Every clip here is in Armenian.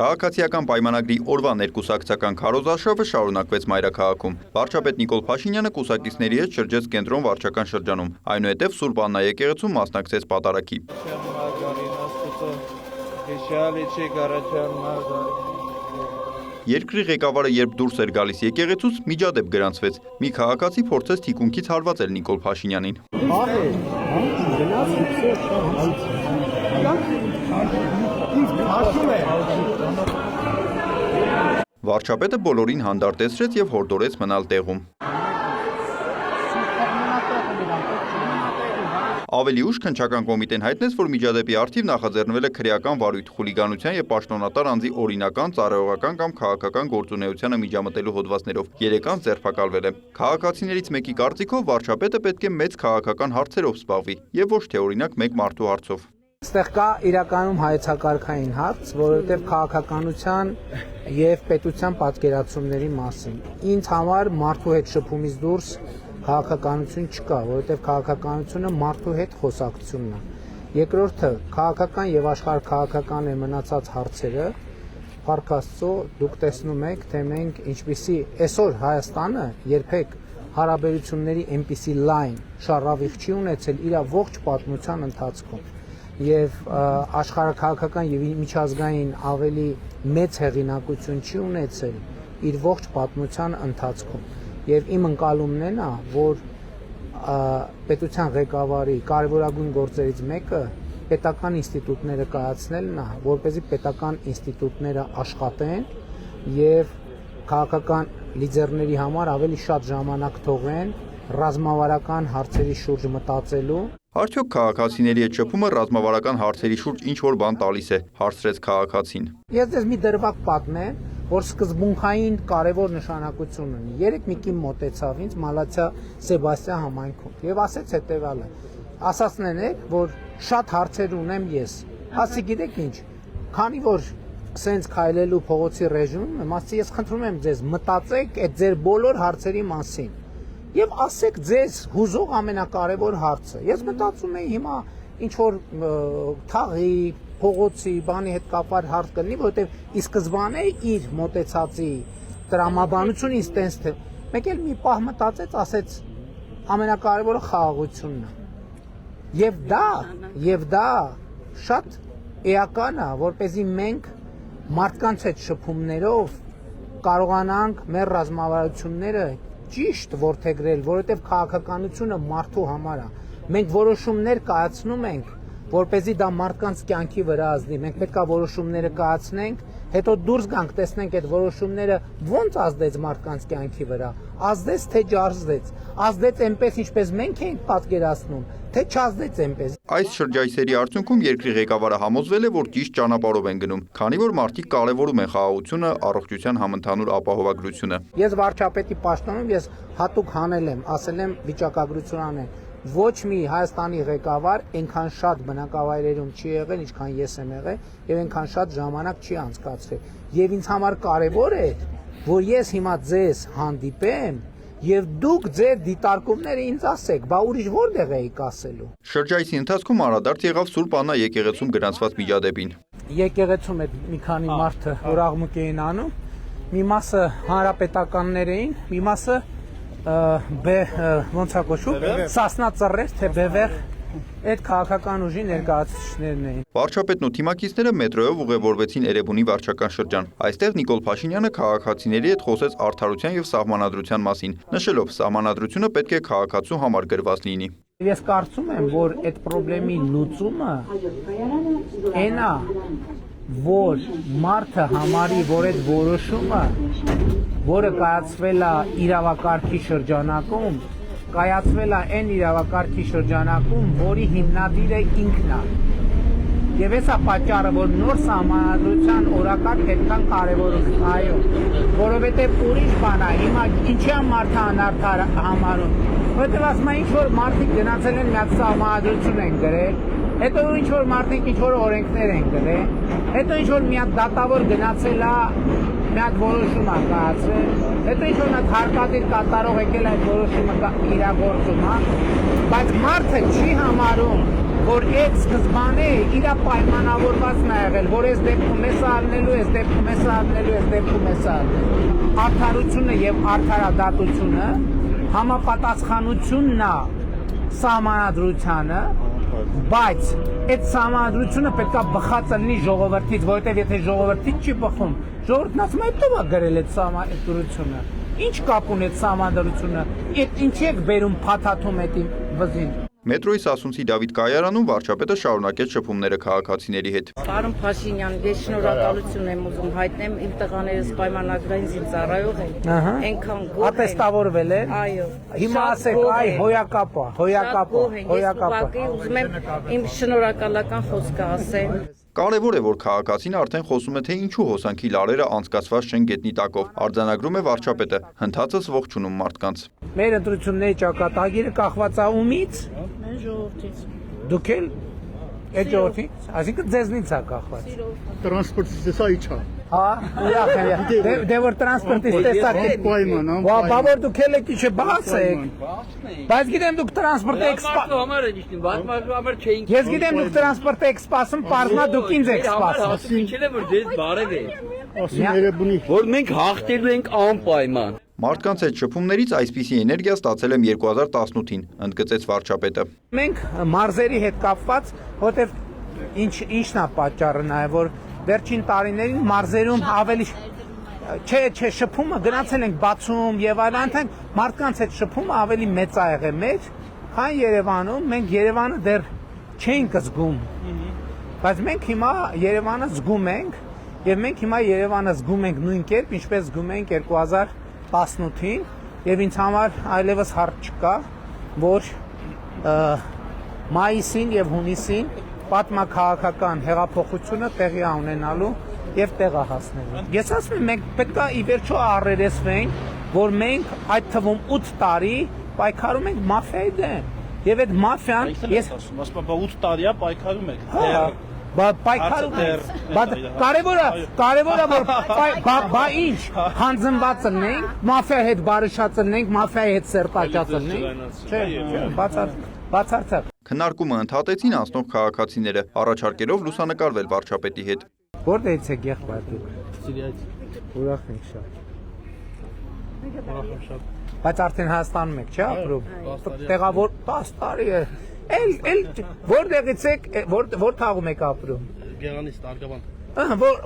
Քաղաքացիական պայմանագրի օրվա ներկուսակցական քարոզարշավը շարունակվեց մայրաքաղաքում։ Վարչապետ Նիկոլ Փաշինյանը կուսակիցների հետ շրջեց կենտրոն վարչական շրջանում, այնուհետև Սուրբ Աննա եկեղեցում մասնակցեց պատարագի։ Երկրի ղեկավարը երբ դուրս էր գալիս եկեղեցուց, միջադեպ գրանցվեց։ Մի քաղաքացի փորձեց թիկունքից հարվածել Նիկոլ Փաշինյանին։ Վարչապետը բոլորին հանդարտեցրեց և հորդորեց մնալ տեղում։ Ավելի ուշ քննչական կոմիտեն հայտնեց, որ միջադեպի առթիվ նախաձեռնվել է քրեական վարույթ, խուլիգանության և պաշտոնատար անձի օրինական, ծառայողական կամ քաղաքական գործունեությանը միջամտելու հոդվածներով 3 անձ ձերբակալվել է։ Քաղաքացիներից մեկի կարծիքով վարչապետը պետք է մեծ քաղաքական հարցերով զբաղվի և ոչ թե օրինակ մեկ մարդու հարցով։ Այստեղ կա իրականում հայեցակարգային հարց, որովհետև քաղաքականության և պետության պատկերացումների մասին։ Ինձ համար մարդու հետ շփումից դուրս քաղաքականություն չկա, որովհետև քաղաքականությունը մարդու հետ խոսակցությունն է։ Երկրորդը, քաղաքական եւ աշխարհքաղաքական է մնացած հարցերը։ Փառք Աստծո, դուք տեսնում եք, թե մենք ինչպիսի այսօր Հայաստանը երբեք հարաբերությունների այնպիսի լայն շարավիղ չի ունեցել իր ողջ պատմության ընթացքում։ Եվ աշխարհաքաղաքական եւ միջազգային ավելի մեծ հեղինակություն չի ունեցել իր ողջ պատմության ընթացքում։ Եվ իմ ընկալումն է նա, որ պետության ղեկավարի կարևորագույն գործերից մեկը պետական ինստիտուտները կայացնելն է, որպեսզի պետական ինստիտուտները աշխատեն եւ քաղաքական լիդերների համար ավելի շատ ժամանակ թողեն ռազմավարական հարցերի շուրջ մտածելու։ Արդյոք քաղաքացիների հետ շփումը ռազմավարական հարցերի շուրջ ինչ-որ բան տալիս է, հարցրեց քաղաքացին։ Ես ձեզ մի դրվագ պատմեմ, որ սկզբունքային կարևոր նշանակություն ունի։ Երեք մի կին մոտեցավ ինձ Մալացիա Սեբաստիա համայնքում եւ ասեց հետեւյալը. ասացնեն եք, որ շատ հարցեր ունեմ ես։ Ասի գիտեք ինչ, քանի որ սենց քայլելու փողոցի ռեժիմում եմ, ասի ես խնդրում եմ ձեզ մտածեք այդ ձեր բոլոր հարցերի մասին։ Եվ ասեք ձեզ հուզող ամենակարևոր հարցը։ Ես մտածում եի հիմա ինչ որ թաղի, փողոցի, բանի հետ կապված հարց կլինի, որովհետև ի սկզբանե իր մոտեցածի տրամաբանությունը ինձ տենց թե մեկ էլ մի պահ մտածեց, ասեց ամենակարևորը խաղաղությունն է։ Եվ դա շատ էական է, որպեսզի մենք մարդկանց հետ շփումներով կարողանանք մեր ռազմավարությունները ճիշտ որդեգրել, որովհետև քաղաքականությունը մարդու համար է։ Մենք որոշումներ կայացնում ենք, որպեսզի դա մարդկանց կյանքի վրա ազդի։ Մենք պետք է որոշումները կայացնենք, հետո դուրս գանք, տեսնենք այդ որոշումները ոնց ազդեց մարդկանց կյանքի վրա։ Ազդեց թե չազդեց։ Ազդեց այնպես, ինչպես մենք էինք պատկերացնում, թե չազդեց այնպես։ Այս շրջայցերի արդյունքում երկրի ղեկավարը համոզվել է, որ ճիշտ ճանապարհով են գնում, քանի որ մարդիկ կարևորում են խաղաղությունը, առողջության համընդհանուր ապահովագրությունը։ Ես վարչապետի պաշտոնում ես հատուկ հանել եմ, ասել եմ վիճակագրություն անեն։ Ոչ մի Հայաստանի ղեկավար այնքան շատ բնակավայրերում չի եղել, ինչքան ես եմ եղել, եւ այնքան շատ ժամանակ չի անցկացրել։ Եվ ինձ համար կարևոր է, որ ես հիմա ձեզ հանդիպեմ եւ դուք ձեր դիտարկումները ինձ ասեք, բա ուրիշ որտեղ եք ասելու։ Շրջայցի ընթացքում անդրադարձ եղավ Սուրբ Աննա եկեղեցում գրանցված միջադեպին։ Եկեղեցում այդ մի քանի մարդը որ աղմուկ էին անում, մի մասը հանրապետականներ էին, մի մասը ոնց է կոչվում, Սասնա ծռեր, թե Բևեր, այդ քաղաքական ուժի ներկայացուցիչներն էին։ Վարչապետն ու թիմակիցները մետրոյով ուղևորվեցին Էրեբունի վարչական շրջան։ Այստեղ Նիկոլ Փաշինյանը քաղաքացիների հետ խոսեց արդարության եւ սահմանադրության մասին, նշելով, սահմանադրությունը պետք է քաղաքացու համար գրված լինի։ Ես կարծում եմ, որ այդ խնդրի լուծումը այն է, որ մարդը համարի, որ այդ որոշումը, որը կայացվել է իրավակարգի շրջանակում, կայացվել է այն իրավակարգի շրջանակում, որի հիմնադիրը ինքն է։ Եվ այս է պատճառը, որ նոր սահմանադրության օրակարգ այդքան կարևորում է, այո, որովհետև ուրիշ բան է, հիմա ինչի է մարդը անարդար համարում, որովհետև ասում է ինչ-որ մարդիկ գնացել են միած սահմանադրություն են գրել, հետո ինչ-որ մարդիկ ինչ-որ օրենքներ են գրել, հետո ինչ-որ միած դատավոր գնացել է մի հատ որոշում է կայացրել, հետո ինչ-որ մի հատ հարկադիր կատարող եկել այդ որոշումը իրագործում է, բայց մարդը չի համարում, որ այդ սկզբանը իր պայմանավորվածն է եղել, որ այս դեպքում էս առնելու, այս դեպքում էս առնելու, այս դեպքում էս առնելու։ Արդարությունը եւ արդարադատությունը համապատասխանությունն է սահմանադրությանը, բայց այդ սահմանադրությունը պետք է բխած լինի ժողովրդից, որովհետեւ եթե ժողովրդից չի բխում, ժողովուրդն ասում է «Այդտեղ է գրել այդ սահմանադրությունը»։ Ինչ կապ ունի այդ սահմանադրությունը։ Այդ ինչի եք բերում փաթաթում այդ վզին։ Մետրոյի Սասունցի Դավիթ Կայարանում վարչապետը շարունակեց շփումները քաղաքացիների հետ։ Պարոն Փաշինյան, ես շնորհակալություն եմ ուզում հայտնել, իմ տղաներս պայմանագրային զինծառայող են։ Այնքան գոհ են։ Ատեստավորվել են։ Այո։ Հիմա ասեք, այ հոյակապա։ Ուզում եմ իմ շնորհակալական խոսքը ասել։ Կարևոր է, որ քաղաքացին արդեն խոսում է, թե ինչու հոսանքի լարերը անցկացված չեն գետնի տակով։ Արձանագրում է վարչապետը, հնդածս ողջունում մարդկանց։ Մեր ընտրությունների ճակատագիրը կախված է ումից։ Մեր ժողովրդից։ Դուք էլ այդ ժողովրդից, այսինքն ձեզնից է կախված։ Տրանսպորտից տեսա իջա։ Հա, ուրախ եմ։ Դե որ տրանսպորտից տեսակ եք։ Պայման, Բաբոր դուք էլ եք իջե բաց եք։ Բայց գիտեմ դուք տրանսպորտ եք Ես գիտեմ դուք տրանսպորտ եք սպասում, պարզմա դուք ինձ եք սպասում։ Ինչել եմ որ դες բարև է։ ասում Երևանի։ Որ մենք հաղթելու ենք անպայման։ Մարդկանց այդ շփումներից այսպիսի էներգիա ստացել եմ 2018-ին, ընդգծեց վարչապետը։ Մենք մարզերի հետ կապված, որտեվ ինչն է պատճառը նաև որ վերջին տարիներին մարզերում ավելի չէ շփումը գնացել ենք բացում եւ այլն, մարդկանց այդ շփումը ավելի մեծ է եղել մեր, քան Երևանում, մենք Երևանը դեռ չենք զգում։ Բայց մենք հիմա Երևանը զգում ենք եւ մենք հիմա Երևանը զգում ենք նույն կերպ, ինչպես զգում ենք 2018-ին եւ ինձ համար այլևս հարց չկա, որ մայիսին եւ հունիսին պատմաքաղաքական հեղափոխությունը տեղի է ունենալու եւ տեղա հասնելու։ Ես ասում եմ, մենք պետք է ի վերջո առերեսվենք, որ մենք այդ թվում 8 տարի պայքարում ենք մաֆիայի դեմ։ Եվ այդ մաֆիան ես ասում եմ 8 տարի է պայքարում եք։ Պայքարում ենք, բայց կարևորը որ բա ինչ հանձնված լինենք, մաֆիայի հետ բարեշած լինենք, մաֆիայի հետ սերտաճած լինենք։ Չէ, բացարձակ։ Քննարկումը ընդհատեցին անցնող քաղաքացիները, առաջարկելով լուսանկարվել վարչապետի հետ։ Որտեղից եք եղբայր դուք։ Սիրիայից։ Ուրախ ենք շատ։ Ուրախ եմ շատ։ Բայց արդեն Հայաստանում եք, չէ՞ ապրում։ Տեղավոր 10 տարի է։ Էլ որտեղից եք, որ թաղում եք ապրում։ Գեղանից Արգավանդ։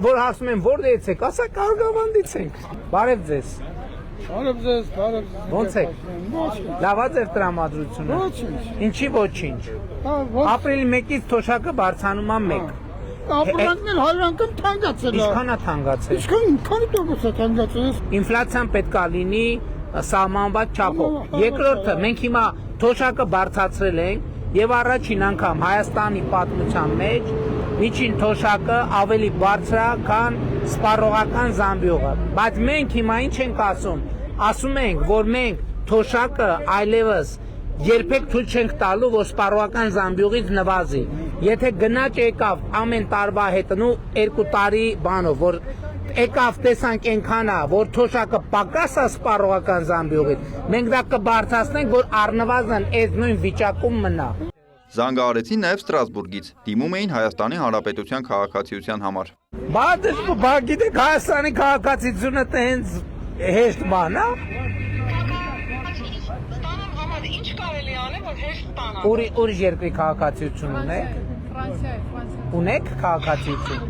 Որ հարցում եմ որտեղից եք, ասեք Արգավանդից ենք։ Բարև ձեզ։ Բարև ձեզ, բարև ձեզ։ Ոնց եք։ Լավ է ձեր տրամադրությունը։ Ինչի ոչինչ։ Ապրիլի 1-ից թոշակը բարձանում է 1։ Ապրանքն էլ 100 անգամ թանկացել է։ Ինչքան է թանկացել։ Ինչքան քանի տոկոս է թանկացել։ Ինֆլյացիան պետք է լինի սահմանված չափով։ Երկրորդը, մենք հիմա թոշակը բարձրացրել ենք եւ առաջին անգամ Հայաստանի պատմության մեջ միջին թոշակը ավելի բարձր է, քան սպառողական զամբյուղը։ Բայց մենք հիմա ինչ ենք ասում։ Ասում ենք, որ մենք թոշակը այլևս երբեք թույլ չենք տալու, որ սպառողական զամբյուղից նվազի։ Եթե գնաճ եկավ ամեն տարվա հետն ու 2 տարի բանով, որ եկավ տեսանք այնքան է, որ թոշակը պակաս է սպառողական զամբյուղից, մենք դա կբարձրացնենք, որ առնվազն այս նույն վիճակում մնա։ Զանգահարեցին նաև Ստրասբուրգից, դիմում էին Հայաստանի Հանրապետության քաղաքացիության համար։ Բա գիտեք Հայաստանի քաղաքացիությունը դա հենց հեշտ բան է։ Ինչ կարելի անել, որ հեշտ ստանալ։ Ուրիշ երկրի քաղաքացիություն ունեք։ Ֆրանսիա։ Ունեք քաղաքացիություն։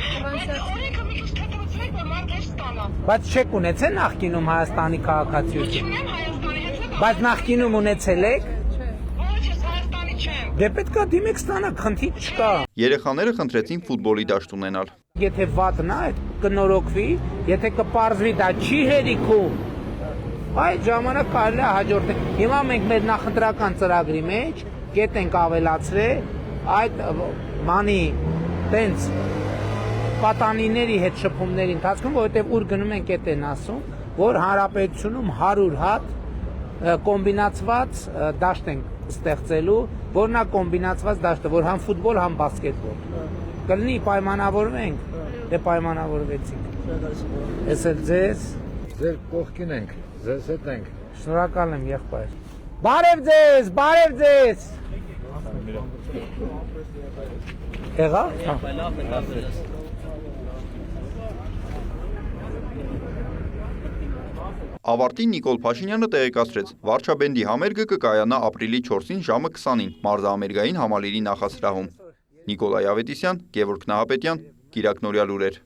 Օրենքը մի քիչ թեթևացրեք, որ մարդ հեշտ ստանա։ Բայց չեք ունեցել նախկինում Հայաստանի քաղաքացիություն։ Չունեմ Հայաստանի հետ։ Բայց նախկինում ունեցել եք։ Ոչ, ես Հայաստանի չեմ։ Դե պետք է դիմեք ստանաք, խնդիր չկա։ Երեխաները խնդրեցին ֆուտբոլի դաշտ ունենալ։ Եթե վատն է, կնորոգվի, եթե կպարզվի դա չի հերիքում, այդ ժամանակ կարելի է հաջորդել։ Հիմա մենք մեր նախընտրական ծրագրի մեջ կետ ենք ավելացրել այդ մանի տենց պատանիների հետ շփումների ընթացքում, որովհետև ուր գնում են կետ են ասում, որ հանրապետությունում 100 հատ կոմբինացված դաշտ են ստեղծելու, որն է կոմբինացված դաշտը, որ համ ֆուտբոլ, համ բասկետբոլ։ Կլինի պայմանավորվենք, դե պայմանավորվեցինք։ Ես էլ ձեզ կողքին ենք, ձեզ հետ ենք։ շնորհակալ եմ եղբայր։ Բարև ձեզ, բարև ձեզ։ Եղա։ Ավարտին Նիկոլ Փաշինյանը տեղեկացրեց, վարչաբենդի համերգը կկայանա ապրիլի 4-ին ժամը 20-ին մարզահամերգային համալիրի նախասրահում։ Նիկոլայ Ավետիսյան, Գևորգ Նահապետյան, Կիրակ Նորյալ լուրեր։